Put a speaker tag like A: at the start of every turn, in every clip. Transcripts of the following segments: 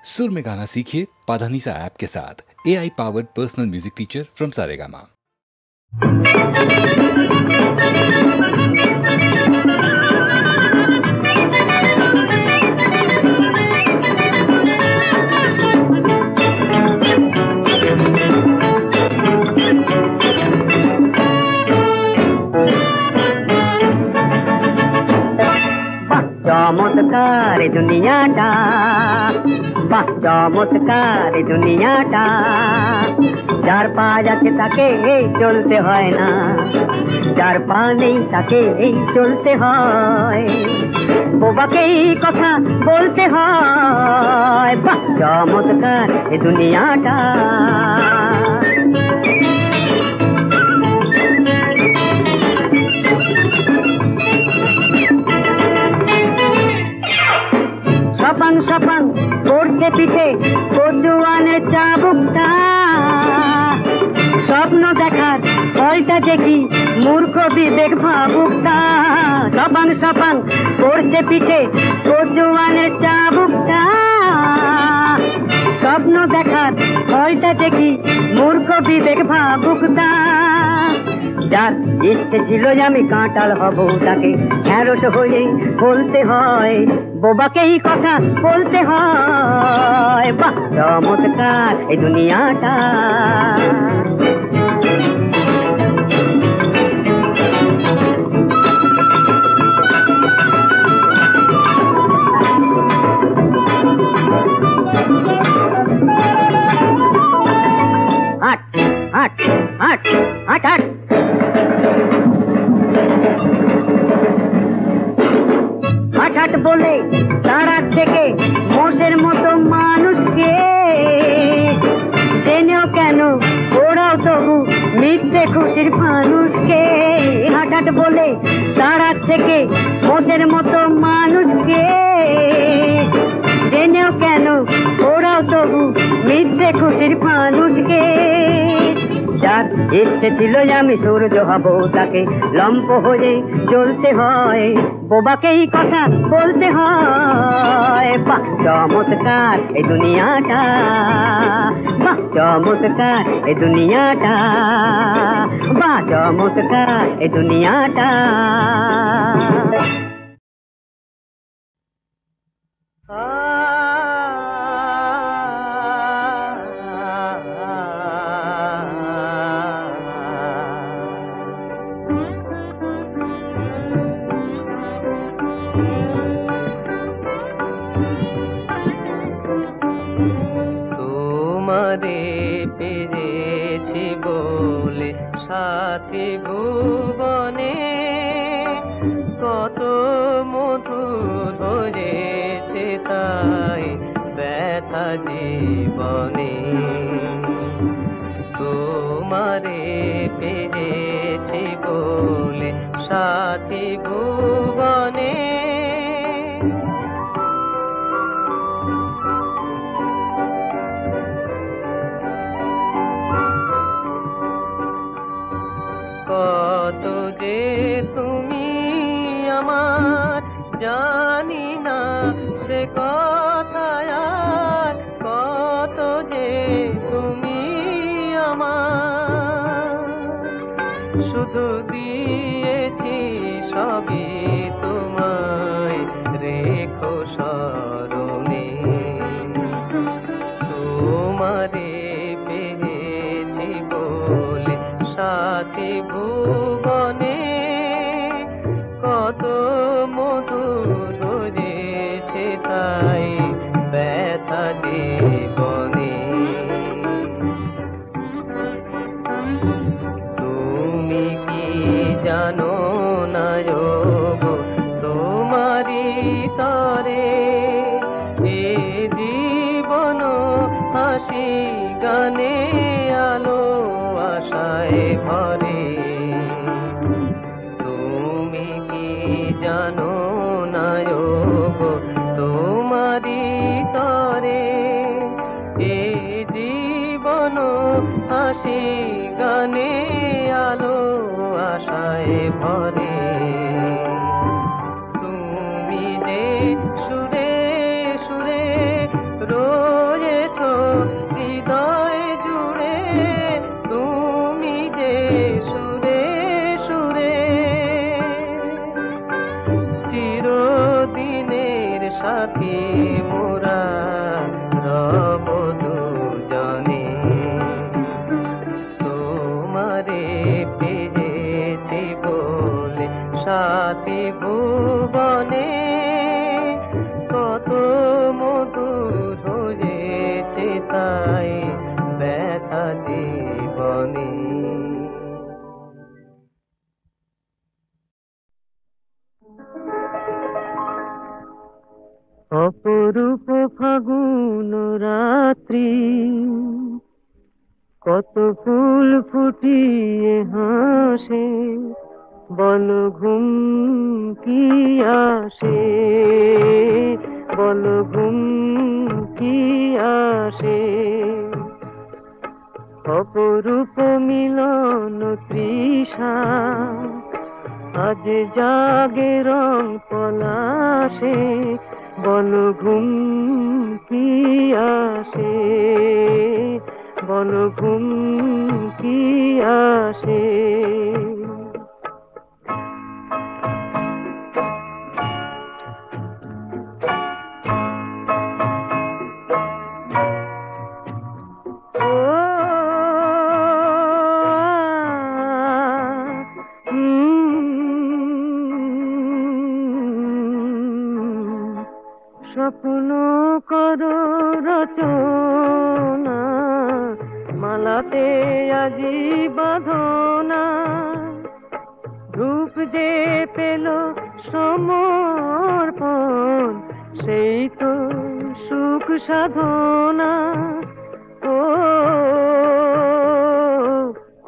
A: सुर में गाना सीखिए पाधानीसा ऐप के साथ। AI powered personal music teacher from Saregama.
B: চমৎকার দুনিয়াটা, বাহ চমৎকার দুনিয়াটা, যার পা যাচ্ছে তাকে এই চলতে হয় না, যার পা নেই তাকে এই চলতে হয়, বোবাকে এই কথা বলতে হয়, বাহ চমৎকার দুনিয়াটা। সপাং সপাং পড়ছে পিঠে কচুয়ানের চাবুকটা, স্বপ্ন দেখার ফলটা যে কি মূর্খ বিবেক ভাবুকটা, সপাং সপাং পড়ছে পিঠে কচুয়ানের চাবুকটা, স্বপ্ন দেখার ফলটা যে কি মূর্খ বিবেক ভাবুকটা। যার ইচ্ছে ছিল যে আমি কাঁঠাল হব তাকে ঢেঁড়স হয়ে বলতে হয়, বোবাকে এই কথা বলতে হয়, বাহ চমৎকার এই দুনিয়াটা। হাট হাট হাট হাট হাট হাট বলে তারার থেকে মোষের মতো মানুষকে, জেনেও কেন ওরাও তবু মিথ্যে খুশির মানুষকে, হাট বলে তারার থেকে মোষের মতো মানুষকে, জেনেও কেন ওরাও তবু মিথ্যে খুশির মানুষকে। যার ইচ্ছে ছিল যে আমি সূর্য হব তাকে লম্প হয়ে জ্বলতে হয়, বোবাকে এই কথা বলতে হয়, বাহ চমৎকার এই দুনিয়াটা, বাহ চমৎকার এই দুনিয়াটা, বাহ চমৎকার এই দুনিয়াটা।
C: পেয়েছি বলে সাথী ভুবনে কত মধু ধরেছে তাই ব্যথা জীবনে, তোমারে পেয়েছি বলে সাথী ভুবনে। কত যে তুমি আমার জানি না সে কথা, আর কত যে তুমি আমার শুধু দিয়েছি সবই তোমায় রেখো স্মরণে, তোমারে পেয়েছি বলে সাথী ভুবনে কত মধুর ধরেছে তাই ব্যথা জীবনে। তুমি কি জানো না গো তোমারি তরে এ জীবন হাসি গানে আলো আশায় ভরে, তুমি কি জানো না গো তোমারি তরে এ জীবন হাসি গানে আলো আশায় ভরে। তুমি যে সুরে সুরে রো ফাগুন রাত্রি, কত ফুল ফুটিয়ে হাসে, বল ঘুম কি আসে, বল ঘুম কি আসে। অপরূপ মিলন তৃষা আজ জাগে রং পলাশে, বল ঘুম কি আসে, বল ঘুম কি আসে। স্বপ্ন করো রচনা, মালাতে আজি বাঁধনা, রূপ যে পেল সমর্পণ, সেই তো সুখ সাধনা। ও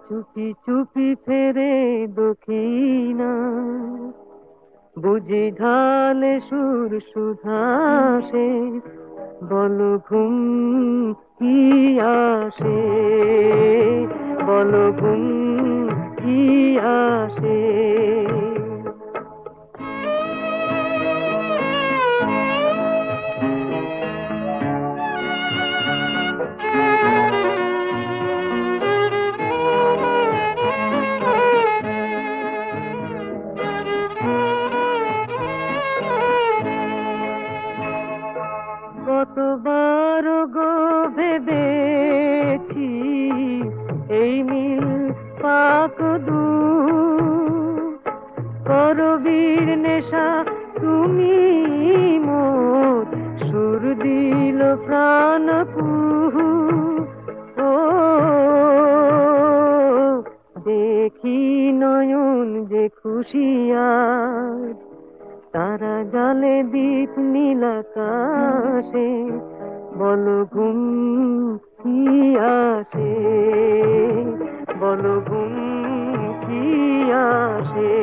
C: চুপি চুপি ফেরে দক্ষিণা, বুঝি ঢালে সুর সুধাসে, বল ঘুম কি আসে, বল ঘুম কি আসে। কতবার গো ভেবেছি এই মিল পাক দু, করবীর নেশা তুমি মোর, সুর দিল প্রাণ কুহু। ও দেখি নয়ন যে খুশিয়ার, তারা জালে দীপ নীলাকাশে, বল ঘুম কি আসে, বল ঘুম কি আসে।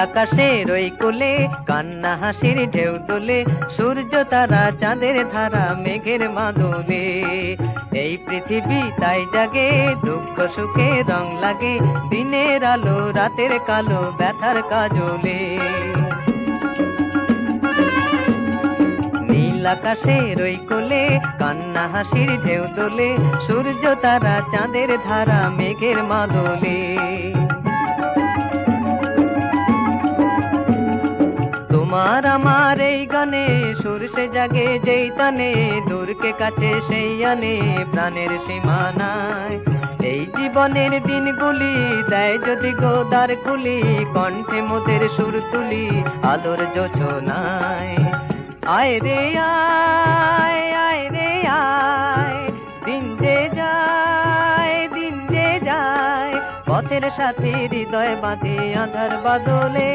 C: আকাশের ওই কোলে কান্না হাসির ঢেউ তোলে, সূর্য তারা চাঁদের ধারা মেঘের মাদলে। এই পৃথিবী তাই জাগে, দুঃখ সুখে রং লাগে, দিনের আলো রাতের কালো ব্যথার কাজলে। নীল আকাশের ওই কোলে কান্না হাসির ঢেউ তোলে, সূর্য তারা চাঁদের ধারা মেঘের মাদলে। তোমার আমার এই গানে সুর সে জাগে যেই তানে, দূরকে কাছে সেই আনে প্রাণের সীমানায়। এই জীবনের দিনগুলি দেয় যদি গোদার খুলি, কণ্ঠে মোদের সুর তুলি আলোর যোছনায়। আয় রে আয়, আয় রে আয়, দিন যে যায়, দিন যে যায়, পথের সাথে হৃদয় বাঁধে আধার বাদলে,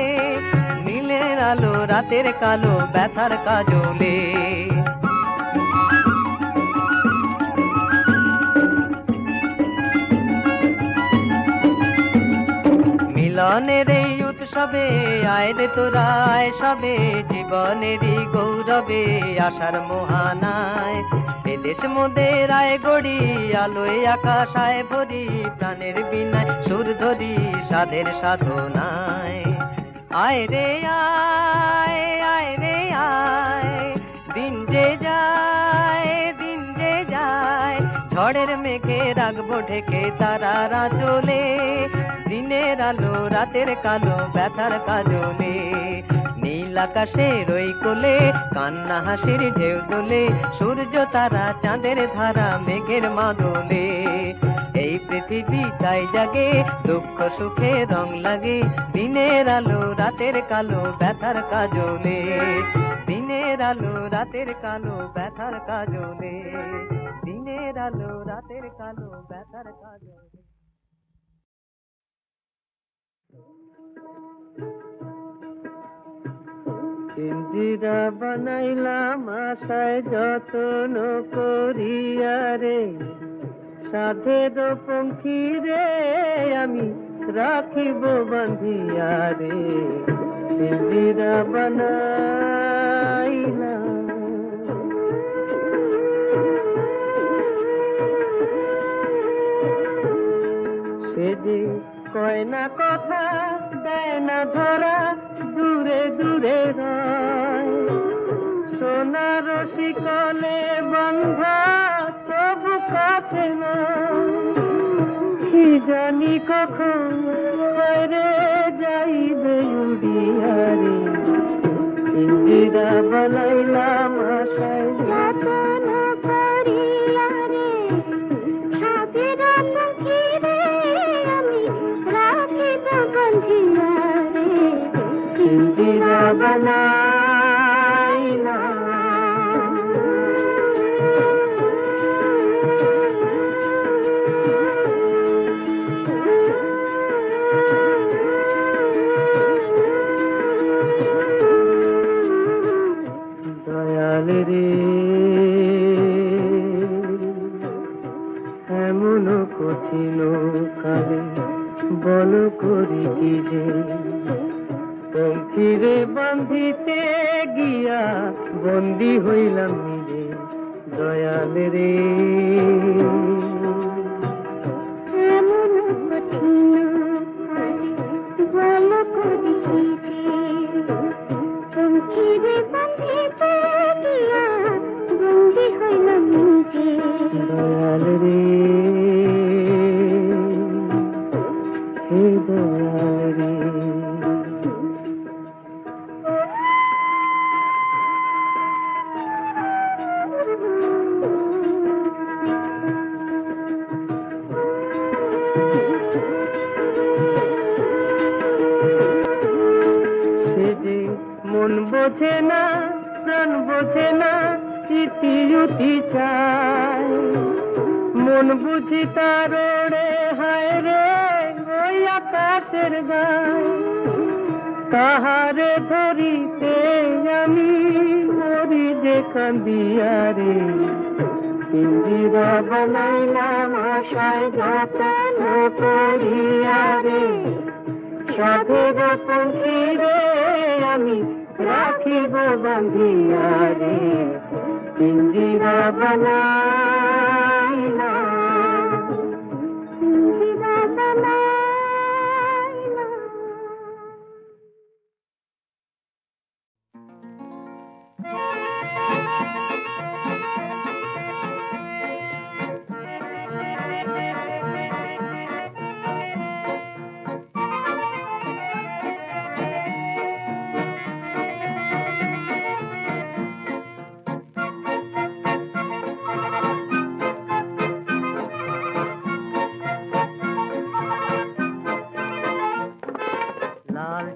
C: নীলের আলো রাতের কালো ব্যথার কাজলে। মিলনের এই উৎসবে আয় রে তোরা আয় সবে, জীবনেরই গৌরবে আশার মোহানায়। এদেশ মোদের আয় গড়ি, আলোয় আকাশ আয় ভরি, প্রাণের বিনায় সুর ধরি সাধের সাধনায়। আয় রে আয়, আয় রে আয়, দিন যে যায়, দিন যে যায়, ঝড়ের মেঘে রাখবো ঢেকে তারারা চলে, দিনের আলো রাতের কালো ব্যথার কাজলে। নীল আকাশের ওই কোলে কান্না হাসির ঢেউ দোলে, সূর্য তারা চাঁদের ধারা মেঘের মাদলে। এই পৃথিবী তাই জাগে, দুঃখ সুখে রং লাগে, দিনের আলো রাতের কালো ব্যথার কাজলে। দিনের আলো রাতের কালো ব্যথার কাজলে, দিনের আলো রাতের কালো ব্যথার কাজলে।
B: পিঞ্জিরা বানাইলাম আশায় যত্ন করিয়া রে, সাধের পঙ্খী রে আমি রাখিব বাঁধিয়া রে। পিঞ্জিরা বানাইলাম সে যে কয় না কথা, দেয় না ধরা, দূরে দূরে রয়। সোনার শিকলে বন্ধা তবু কাছে না, কি জানি কখন রে যাইবে উড়িয়া রে। পিঞ্জিরা বানাইলাম আশায় যত্ন করিয়া রে, সাধের পঙ্খী রে আমি রাখিব বাঁধিয়া রে। পিঞ্জিরা বানাইলাম দয়াল রে, এমন কঠিন কালে বল করি কি যে, পঙ্খিরে বাঁধিতে গিয়া বন্দী হইলাম নিজে। দয়াল রে, এমন কঠিন কালে বল করি কি যে, পঙ্খিরে বাঁধিতে গিয়া বন্দী হইলাম নিজে। দয়াল রে, হে দয়াল রে। সে যে মন বোঝে না, প্রাণ বোঝে না, ইতি উতি চায়। মন বুঝি তার রে হায় রে ওই আকাশের গায়। তাহারে ধরিতে আমি মরি যে কান্দিয়া রে। পিঞ্জিরা বানাইলাম আশায় যত্ন করিয়া রে, সাধের পঙ্খী রে আমি রাখিব বাঁধিয়া রে। পিঞ্জিরা বানাইলাম, পিঞ্জিরা বানাইলাম।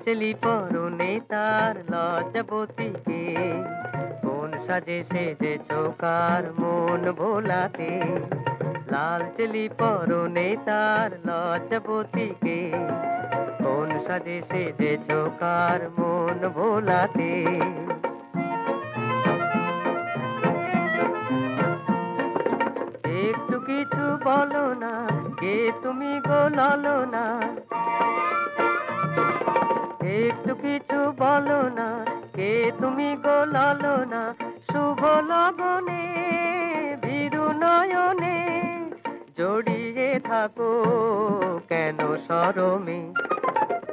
C: চলি পরনে তার লজ্জাবতীকে, কোন সাজে সেজে চোকার মন ভোলাতে। লাল চলি পরনে তার লজ্জাবতীকে, কোন সাজে সেজে চোকার মন ভোলাতে। একটু কিছু বলো না, কে তুমি গো ললনা। একটু কিছু বলো না, কে তুমি গো ললনা। শুভ লগনে ভীরু নয়নে জড়িয়ে থাকো কেন শরমে।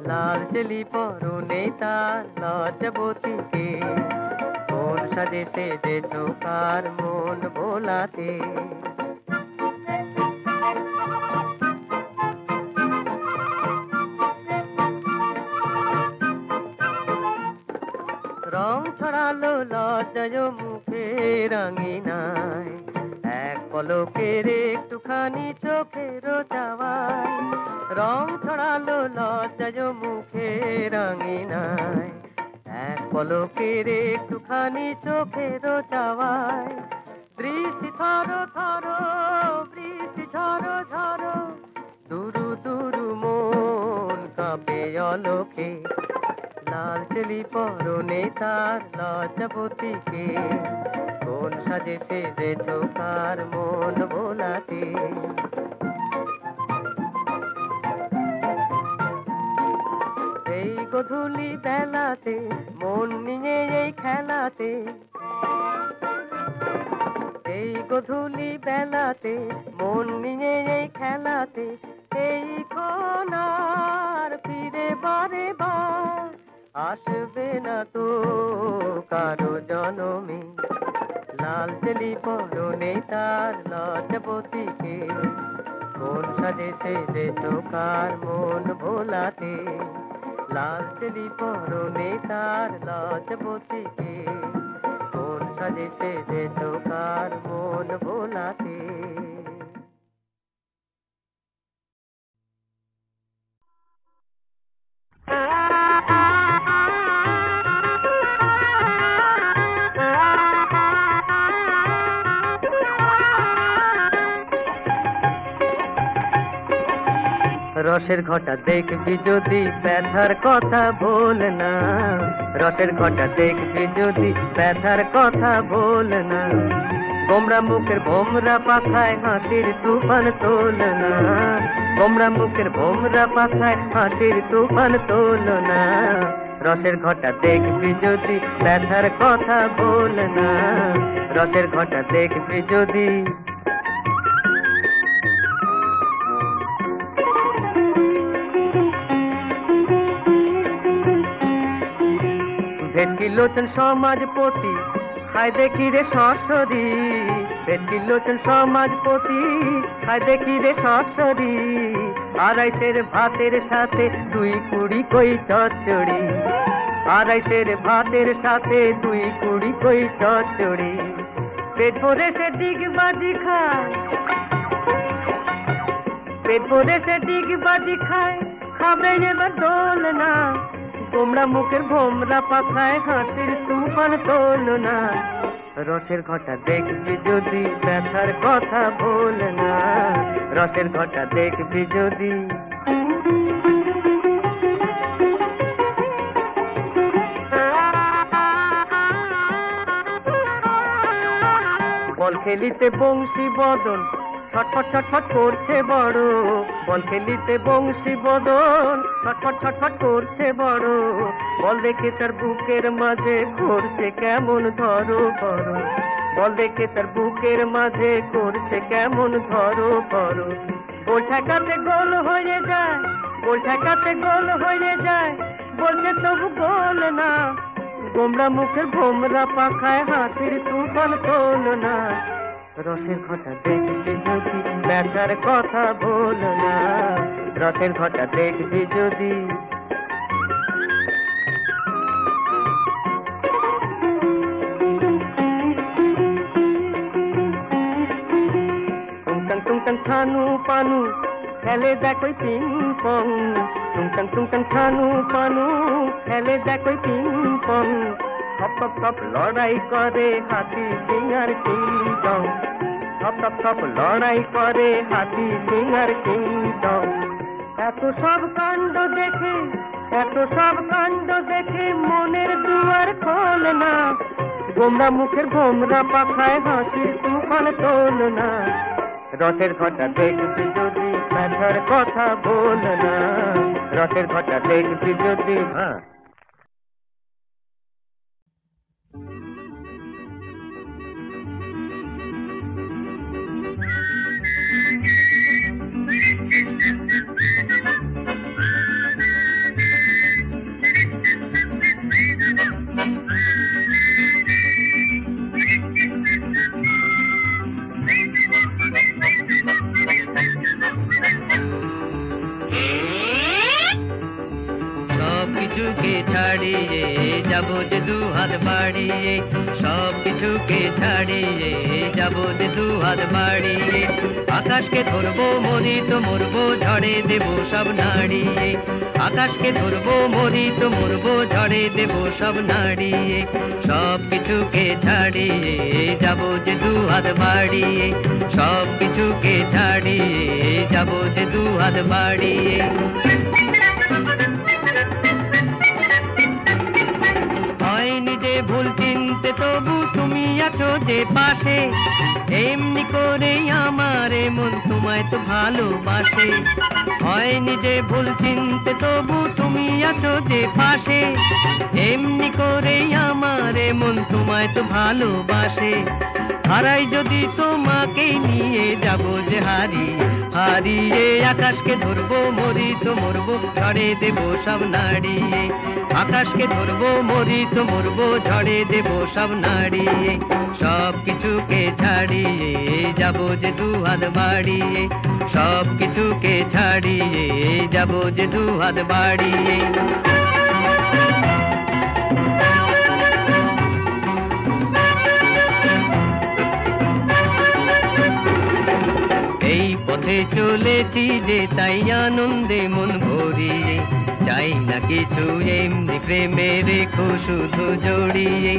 C: লাল চলি পরনে তার লজ্জাবতীকে, কোন সাজে সেজে চোকার মন ভোলাতে। ছড়ালো লজ্জায় মুখে রাঙিনায়, এক পলকের একটুখানি চোখের চাওয়ায়, রং ছড়ালো লজ্জায় মুখে রাঙিনায়, এক পলকের একটুখানি চোখের চাওয়ায়, বৃষ্টি থরো থরো, বৃষ্টি ঝরো ঝরো, দুরু দুরু মন কাঁপে অলোকে, লাল চেলি পরনে তার লজ্জাবতীকে, কোন সাজে সেজেছ কার মন ভোলাতে। এই গধূলি বেলাতে মন নিয়ে এই খেলাতে, এই গধূলি বেলাতে মন নিয়ে এই খেলাতে, এই কোনার ফিরে বারে বার আসবে না তো কারো জনমে, লাল চেলি পরনে তার লজ্জাবতীকে, কোন সাজে সেজেছ কার মন ভোলাতে, লাল চেলি পরনে তার লজ্জাবতীকে, কোন সাজে সেজেছ কার মন ভোলাতে। রসের ঘটা দেখবি যদি ব্যথার কথা ভুল না, রসের ঘটা দেখবি যদি ব্যথার কথা ভুল না, গোমরা মুখের ভোমরা পাখায় হাসির তুফান তোল না, গোমরা মুখের ভোমরা পাখায় হাসির তুফান তোল না, রসের ঘটা দেখবি যদি ব্যথার কথা ভুল না, রসের ঘটা দেখবি যদি। ভেটকি লোচন সমাজপতি হায় দেখি রে সরসরি, ভেটকি লোচন সমাজপতি হায় দেখি রে সরসরি, আড়াইশের ভাতের সাথে 2 কুড়ি কই চচ্চড়ি, আড়াইশের ভাতের সাথে 2 কুড়ি কই চচ্চড়ি, পেট ভরে সে ডিগবাজি খায়, পেট ভরে সে ডিগবাজি খায়, খাবে এবার দোল না, গোমরা মুখের ভোমরা পাখায় হাসির তুফান তোল না, রসের ঘটা দেখবি যদি ব্যথার কথা ভুল না, রসের ঘটা দেখবি যদি। বল খেলিতে বংশী বদন ছটফট ছটফট করছে বড়, বল খেলিতে বংশী বদন ছটফট ছটফট করছে বড়, বল দেখে তার বুকের মাঝে করছে কেমন ধরো বড়, বল দেখে তার বুকের মাঝে করছে কেমন ধরো বড়, গোল ঠেকাতে গোল হয়ে যায়, গোল ঠেকাতে গোল হয়ে যায়, বলছে তবু গোল না, গোমরা মুখের ভোমরা পাখায় হাসির তুফান তোল না, রসের ঘটা দেখবি যদি ব্যথার কথা ভুল না, রসের ঘটা দেখবি যদি। টুংটাং টুংটাং ছানু পানু খেলে দেখো পিং পং, টুংটাং টুংটাং ছানু পানু খেলে দেখো পিং পং, থপ থপ থপ লড়াই করে হাতি সিংহার কিং টং, থপ থপ থপ লড়াই করে হাতি সিংহার কিং টং, এত সব কাণ্ড দেখে, এত সব কাণ্ড দেখে মনের দুয়ার খোল না, গোমরা মুখের ভোমরা পাখায় হাসির তুফান তোল না, রসের ঘটা দেখবি যদি ব্যথার কথা বল না, রসের ঘটা দেখবি যদি। হ্যাঁ যাব যে দু হাত বাড়িয়ে, সব কিছুকে ছাড়িয়ে যাব যে দু হাত বাড়িয়ে। আকাশকে ধরবো মরি তো মরবো, ঝড়ে দেব সব নাড়িয়ে। আকাশকে ধরবো মরি তো মরবো, ঝড়ে দেব সব নাড়িয়ে। সব কিছুকে ছাড়িয়ে যাব যে দু হাত বাড়িয়ে, সব কিছুকে ছাড়িয়ে যাব যে দু হাত বাড়িয়ে। হয়নি যে ভুল চিনতে তবু তুমি আছো যে পাশে, এমনি করে আমার মন তোমায় তো ভালোবাসে। হয়নি যে ভুল চিনতে তবু তুমি আছো যে পাশে, এমনি করে আমার মন তোমায় তো ভালোবাসে। হারাই যদি তোমাকে নিয়ে যাব যে হারিয়ে, হারিয়ে আকাশকে ধরবো মরি তো মরবো, ঝড়ে দেব সব নাড়িয়ে। আকাশকে ধরবো মরি তো মরবো, ঝড়ে দেব সব নাড়িয়ে। সব কিছুকে ছাড়িয়ে যাব যে দু হাত বাড়িয়ে, সব কিছুকে ছাড়িয়ে যাব যে দু হাত বাড়িয়ে। এই পথে চলেছি যে তাই আনন্দে মন ভরিয়ে, চাই না কিছু এমনি প্রেমে রেখো শুধু জড়িয়ে।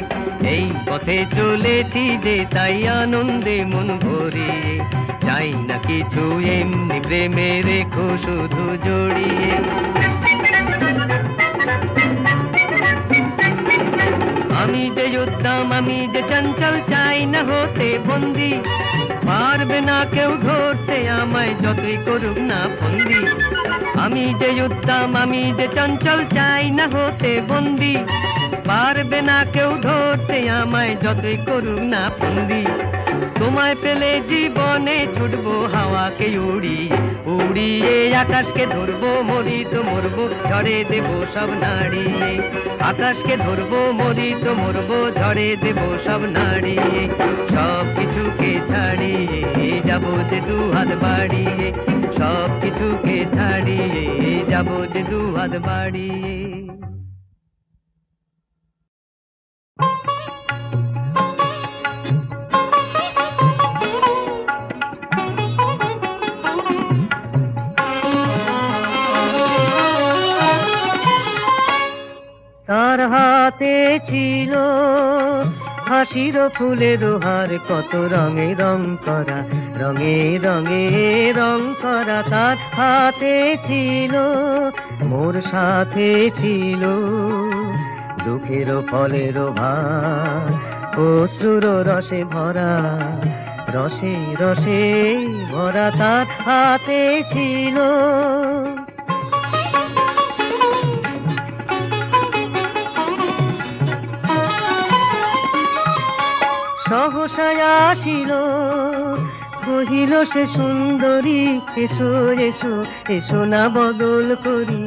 C: এই পথে চলেছি যে তাই আনন্দে মন ভরিয়ে, চাই না কিছু এমনি প্রেমে রেখো শুধু জড়িয়ে। আমি যে উদ্দাম আমি যে চঞ্চল, চাই না হতে বন্দি। পারবে না কেউ ধরতে আমায় যতই করুক না ফন্দি। আমি যে উদ্দাম আমি যে চঞ্চল, চাই না হতে বন্দি। পারবে না কেউ ধরতে আমায় যতই করুক না ফন্দি। তোমায় পেলে জীবনে ছুটবো হাওয়াকে উড়িয়ে, উড়িয়ে আকাশকে ধরবো মরি তো মরবো, ঝড়ে দেব সব নাড়িয়ে। আকাশকে ধরবো মরি তো মরবো, ঝড়ে দেব সব নাড়িয়ে। সব কিছুকে ছাড়িয়ে যাব যে দু হাত বাড়িয়ে, সব কিছুকে ছাড়িয়ে যাব যে দু হাত বাড়িয়ে।
B: তার হাতে ছিল হাসির ফুলের হার, কত রঙে রং করা, রঙে রঙে রং করা। তার হাতে ছিল, মোর সাথে ছিল দুঃখের ফলের ভার, অশ্রুর রসে ভরা, রসে রসে ভরা। তার হাতে ছিল সহসায় আসিল, কহিল সে সুন্দরী, এসো এসো এসো না বদল করি।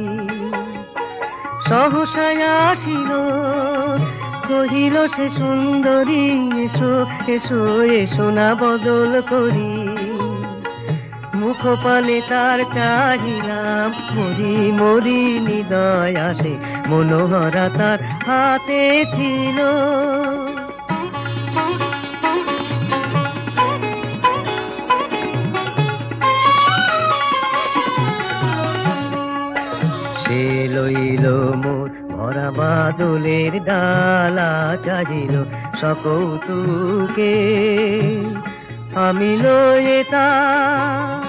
B: সহসায় আসিল, কহিল সে সুন্দরী, এসো এসো এসো না বদল করি। মুখ পানে তার চাহিলাম, মরি মরি হৃদয় আসে মনোহরা। তার হাতে ছিল সে লইল মোর ভরা বাদলের ডালা, চাহিল সকৌতুকে আমি লয়ে তার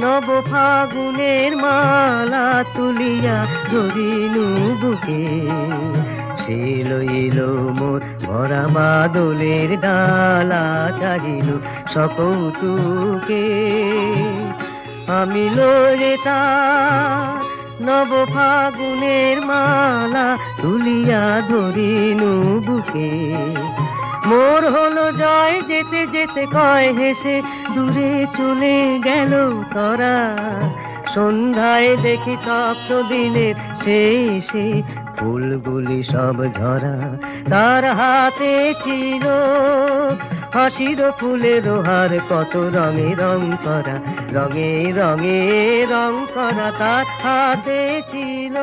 B: নব ফাগুনের মালা, তুলিয়া ধরিনু বুকে। সে লইল মোর ভরা বাদলের ডালা, চাহিল সকৌতুকে আমি লয়ে তার নব ফাগুনের মালা, তুলিয়া ধরিনু বুকে। মোর হলো জয়, যেতে যেতে কয় হেসে দূরে চলে গেল তরা। সন্ধ্যায় দেখি তপ্ত দিনের শেষে ফুলগুলি সব ঝরা। তার হাতে ছিল হাসির ফুলের হার, কত রঙে রং করা, রঙে রঙে রং করা। তার হাতে ছিল।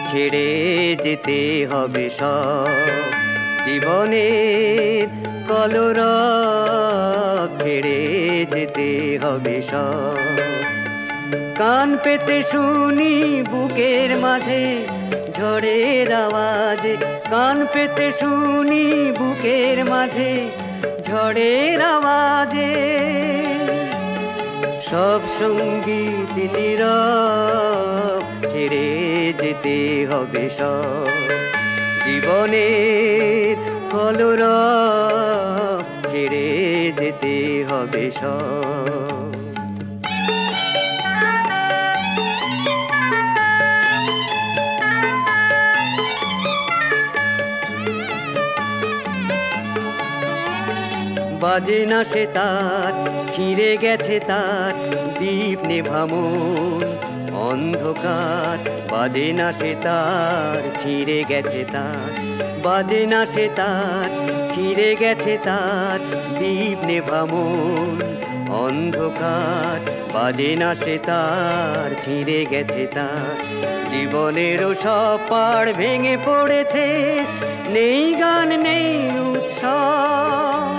C: ছেড়ে যেতে হবে সব জীবনের কলরব, ছেড়ে যেতে হবে সব। কান পেতে শুনি বুকের মাঝে ঝড়ের আওয়াজে, কান পেতে শুনি বুকের মাঝে ঝড়ের আওয়াজে। সব সঙ্গীত নীরব, ছেড়ে যেতে হবে সব জীবনের কলরব, ছেড়ে যেতে হবে সব। বাজে না সে তার, ছিঁড়ে গেছে তার দীপ নেভামন অন্ধকার। বাজে না সে তার, ছিঁড়ে গেছে তার, বাজে না সে তার, ছিঁড়ে গেছে তার দীপ নেভামন অন্ধকার। বাজে না সে তার, ছিঁড়ে গেছে তার। জীবনেরও সব পাড় ভেঙে পড়েছে, নেই গান নেই উৎসব।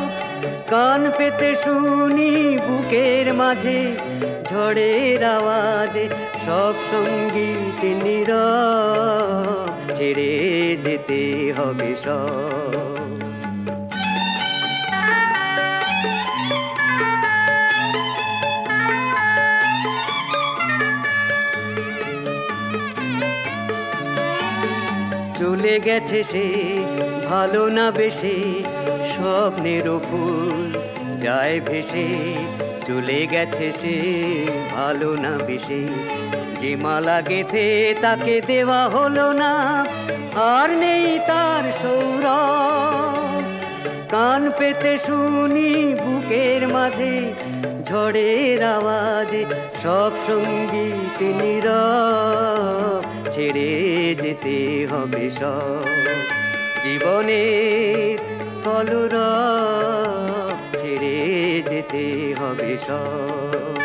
C: কান পেতে শুনি বুকের মাঝে ঝড়ের আওয়াজে, সব সঙ্গীত নীরব, ছেড়ে যেতে হবে সব। চলে গেছে সে ভালো না বেশে, স্বপ্নেরও ফুল যায় ভেসে। চলে গেছে সে ভালো না বেশে, যে মালা গেথে তাকে দেওয়া হলো না, আর নেই তার সৌরভ। কান পেতে শুনি বুকের মাঝে ঝড়ের আওয়াজে, সব সঙ্গীত নীরব, ছেড়ে যেতে হবে সব জীবনের কলরব, ছেড়ে যেতে হবে সব।